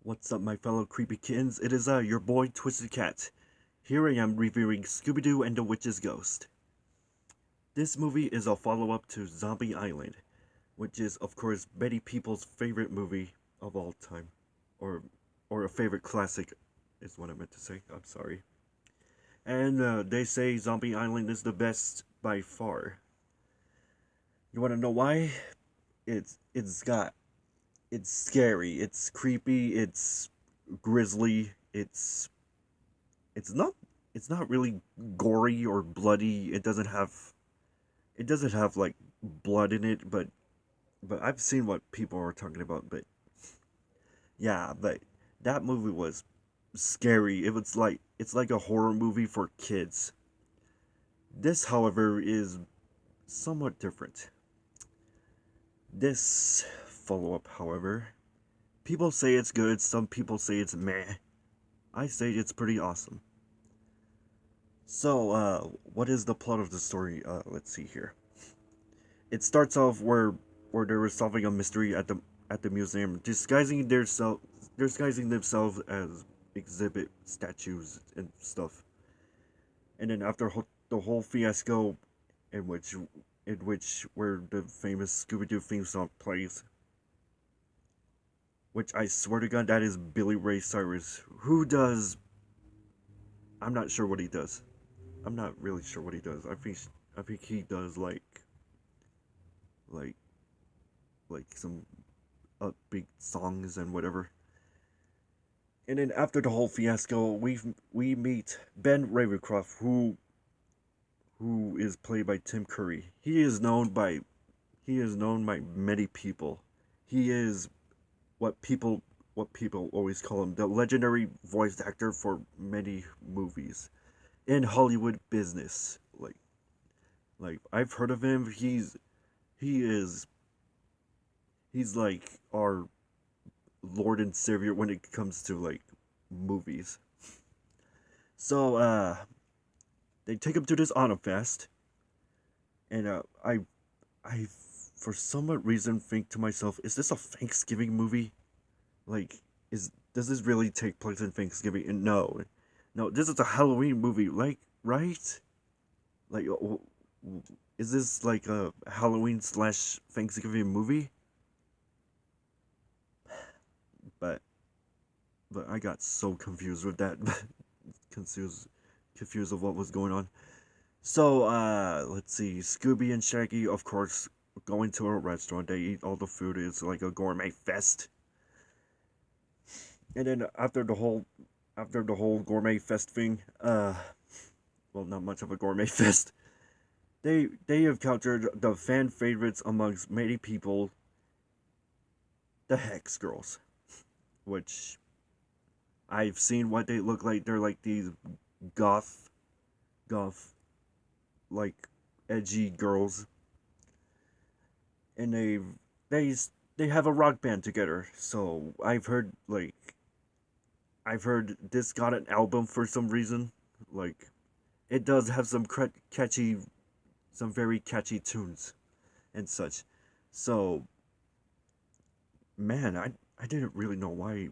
What's up, my fellow creepy kittens? It is your boy Twisted Cat. Here I am reviewing Scooby-Doo and the Witch's Ghost. This movie is a follow-up to Zombie Island, which is, of course, many people's favorite movie of all time, or or a favorite classic, is what I meant to say. I'm sorry. And they say Zombie Island is the best by far. You want to know why? It's scary, it's creepy, it's grisly, it's not it's not really gory or bloody. It doesn't have like blood in it, but I've seen what people are talking about. But yeah, but that movie was scary. It's like a horror movie for kids. This, however, is somewhat different. This follow up, however, people say it's good, some people say it's meh. I say it's pretty awesome. So, what is the plot of the story? Let's see here. It starts off where they were solving a mystery at the museum, disguising themselves as exhibit statues and stuff. And then after the whole fiasco, in which where the famous Scooby Doo theme song plays, which I swear to God that is Billy Ray Cyrus, who does. I'm not sure what he does. I'm not really sure what he does. I think he does like some upbeat songs and whatever. And then after the whole fiasco, we meet Ben Ravencroft, who is played by Tim Curry. He is known by many people. He is what people what people always call him, the legendary voice actor for many movies in Hollywood business. Like I've heard of him. He is he's like our Lord and Savior when it comes to like movies. So they take him to this autumn fest, and I for some reason think to myself, is this a Thanksgiving movie? Like, is does this really take place in Thanksgiving? And no, this is a Halloween movie. Like, right? Like, is this like a Halloween slash Thanksgiving movie? But I got so confused with that, confused confused of what was going on. So, let's see. Scooby and Shaggy, of course, go into a restaurant. They eat all the food. It's like a gourmet fest. And then after the whole gourmet fest thing, well, not much of a gourmet fest. They have captured the fan favorites amongst many people, the Hex Girls, which I've seen what they look like. They're like these goth, goth, like edgy girls, and they they have a rock band together. So I've heard this got an album for some reason. Like, it does have some very catchy tunes and such. So, man, I didn't really know why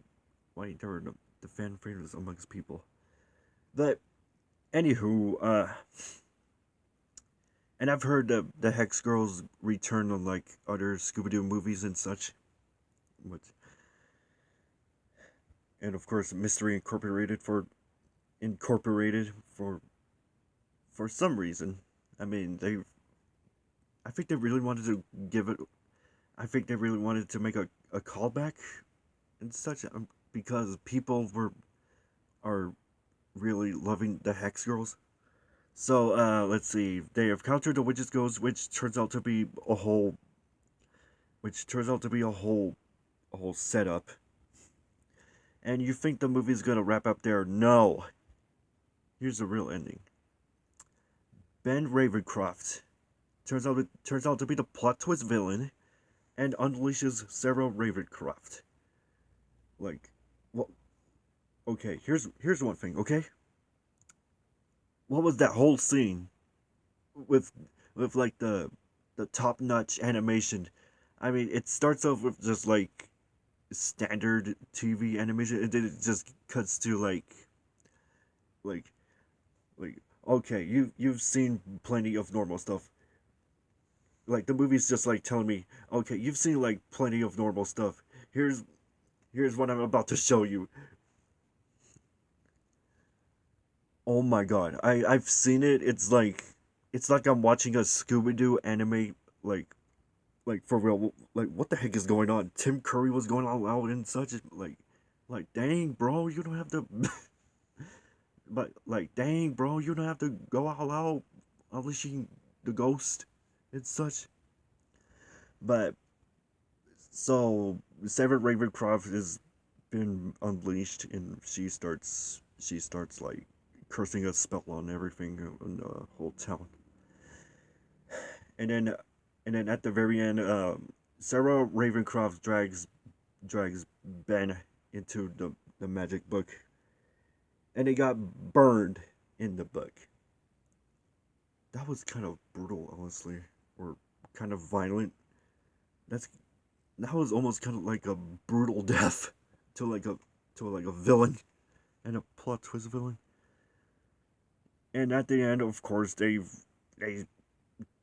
there were the fan favorites amongst people. But anywho, and I've heard the Hex Girls return on like other Scooby Doo movies and such. But and of course, Mystery Incorporated for some reason. I mean, I think they really wanted to give it. I think they really wanted to make a callback and such, because people are really loving the Hex Girls. So let's see. They have countered the Witch's Ghost, which turns out to be a whole setup. And you think the movie's gonna wrap up there? No. Here's the real ending. Ben Ravencroft turns out to be the plot twist villain and unleashes several Ravencroft. Like, well, okay. Here's one thing. Okay, what was that whole scene with like the top notch animation? I mean, it starts off with just like standard TV animation, and then it just cuts to like like okay, you've seen plenty of normal stuff. Like the movie's just like telling me, okay, you've seen like plenty of normal stuff. Here's here's what I'm about to show you. Oh my god, I've seen it. It's like I'm watching a Scooby Doo anime. Like for real. Like what the heck is going on? Tim Curry was going all out and such. Like dang, bro, you don't have to. But like dang, bro, you don't have to go all out unleashing the ghost and such. But so Seven Ravencroft has been unleashed, and she starts like cursing a spell on everything in the whole town. And then at the very end, Sarah Ravencroft drags Ben into the magic book, and he got burned in the book. That was kind of brutal, honestly, or kind of violent. That's that was almost kind of like a brutal death to like a villain and a plot twist villain. And at the end, of course, they they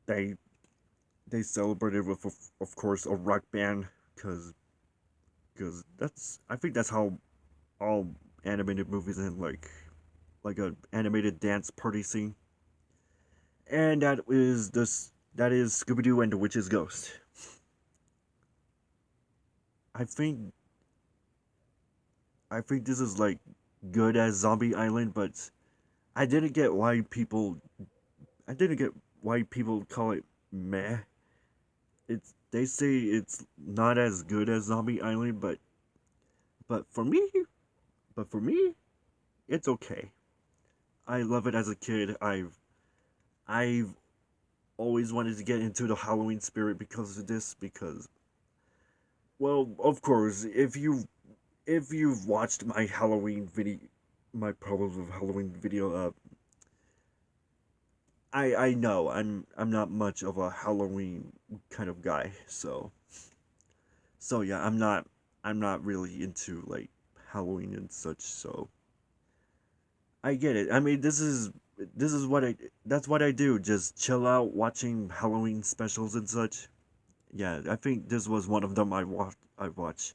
they celebrated with of course a rock band because that's I think that's how all animated movies end, like a animated dance party scene. And that is Scooby Doo and the Witch's Ghost. I think I think this is like good as Zombie Island, but I didn't get why people I didn't get why people call it meh. It's they say it's not as good as Zombie Island, but for me, but for me, it's okay. I love it as a kid. I've always wanted to get into the Halloween spirit because of this. Because well, of course, if you've watched my Halloween video, my problems with Halloween video, I know I'm not much of a Halloween kind of guy. So yeah, I'm not really into like Halloween and such. So I get it. I mean, this is what I that's what I do. Just chill out watching Halloween specials and such. Yeah, I think this was one of them I watched.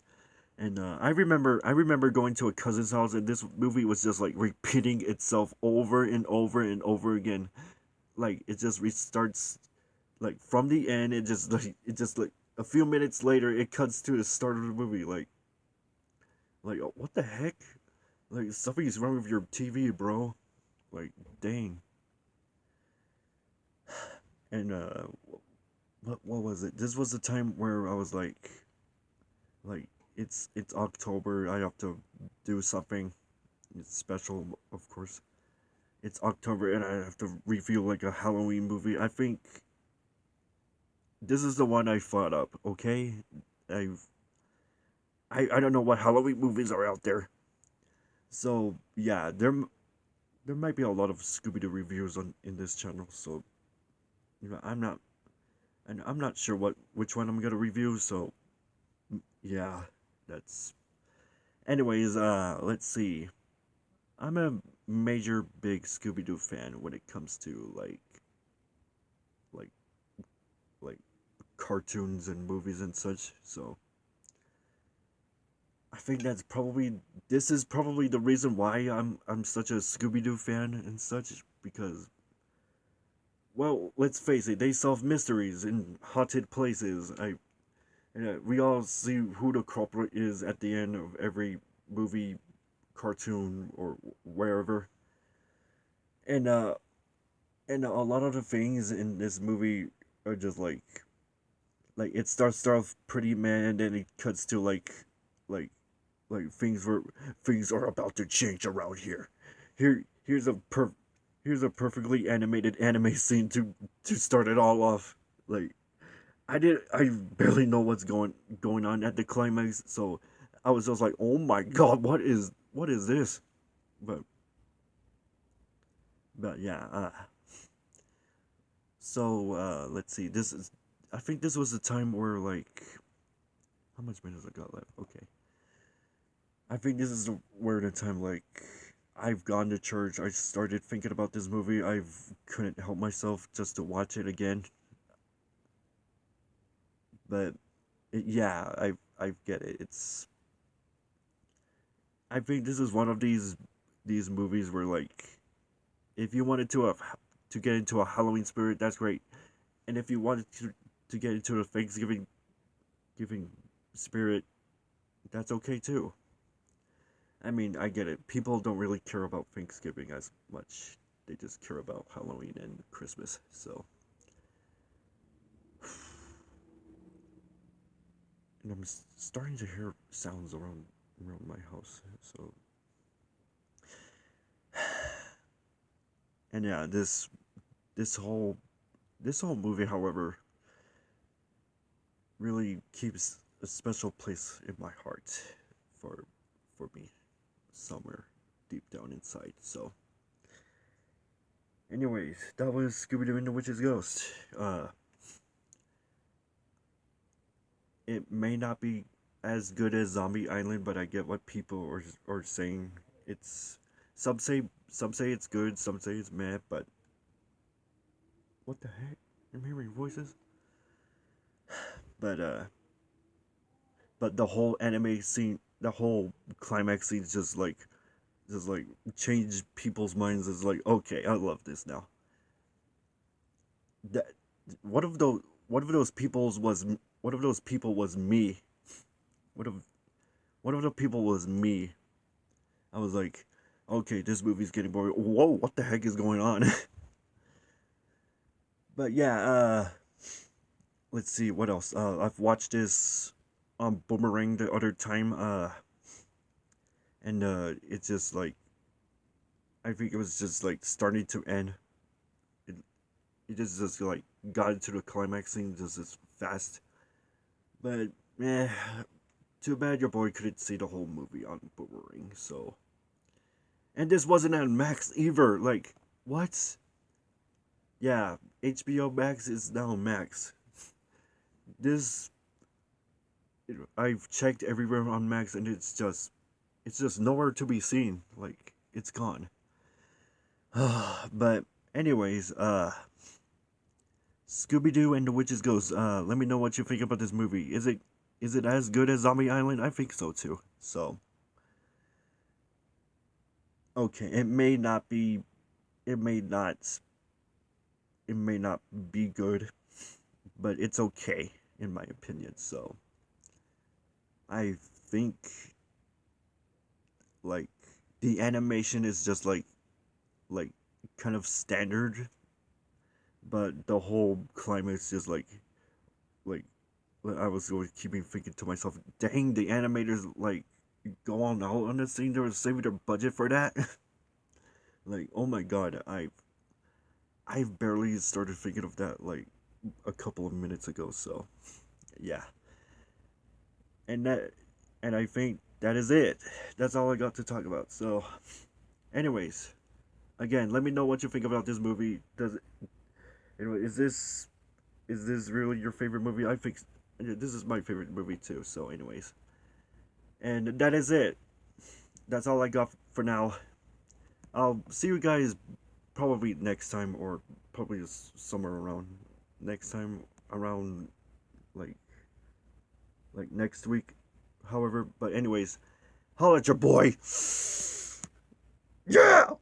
And I remember going to a cousin's house, and this movie was just like repeating itself over and over and over again. Like it just restarts like from the end. It just like a few minutes later it cuts to the start of the movie. Like oh, what the heck? Like something's wrong with your TV, bro. Like dang. And what was it? This was the time where I was like it's October. I have to do something. It's special, of course. It's October, and I have to review like a Halloween movie. I think this is the one I thought up. Okay, I've I don't know what Halloween movies are out there. So yeah, there might be a lot of Scooby Doo reviews on in this channel. So you know, I'm not sure which one I'm gonna review. So yeah, that's. Anyways, let's see. I'm a major big Scooby Doo fan when it comes to like like cartoons and movies and such. So I think this is probably the reason why I'm such a Scooby Doo fan and such because well, let's face it, they solve mysteries in haunted places. We all see who the culprit is at the end of every movie, cartoon, or wherever. And and a lot of the things in this movie are just like it starts off pretty man, and then it cuts to like like things are about to change around here. Here's here's a perfectly animated anime scene to start it all off. Like I barely know what's going on at the climax, so I was just like, oh my god, what is this? But yeah, so let's see. I think this was the time where like how much minutes I got left? Okay. I think this is where the time like I've gone to church. I started thinking about this movie. I couldn't help myself just to watch it again. But yeah, I get it. It's I think this is one of these movies where like if you wanted to get into a Halloween spirit, that's great. And if you wanted to get into a Thanksgiving giving spirit, that's okay too. I mean, I get it. People don't really care about Thanksgiving as much. They just care about Halloween and Christmas. So, and I'm starting to hear sounds around my house. So, and yeah, this whole this whole movie, however, really keeps a special place in my heart for for me somewhere deep down inside. So, anyways, that was Scooby Doo and the Witch's Ghost. It may not be as good as Zombie Island, but I get what people are saying. It's some say it's good, some say it's meh, but what the heck? I'm hearing voices. But the whole anime scene, the whole climax scene, is just like change people's minds. Is like okay, I love this now. That one of those one of those people's was one of those people was me. One of one of the people was me. I was like, okay, this movie's getting boring. Whoa, what the heck is going on? But yeah, let's see what else. I've watched this on Boomerang the other time. And it's just like I think it was just like starting to end. It it just like got into the climax scene just as fast. But eh, too bad your boy couldn't see the whole movie on Boomerang. So, and this wasn't on Max either. Like what? Yeah, HBO Max is now Max. This I've checked everywhere on Max and it's just nowhere to be seen. Like it's gone. But anyways, Scooby Doo and the Witch's Ghost. Let me know what you think about this movie. Is it as good as Zombie Island? I think so too. So okay, it may not it may not be good, but it's okay in my opinion. So I think like the animation is just like kind of standard, but the whole climax is like I was always keeping thinking to myself, dang, the animators like go on out on this scene. They were saving their budget for that. Like, oh my god, I've barely started thinking of that like a couple of minutes ago. So yeah, and that and I think that is it. That's all I got to talk about. So, anyways, again, let me know what you think about this movie. Anyway, is this really your favorite movie? I think this is my favorite movie too. So, anyways, and that is it. That's all I got for now. I'll see you guys probably next time, or probably somewhere around next time around like next week. However, but anyways, holla at your boy. Yeah.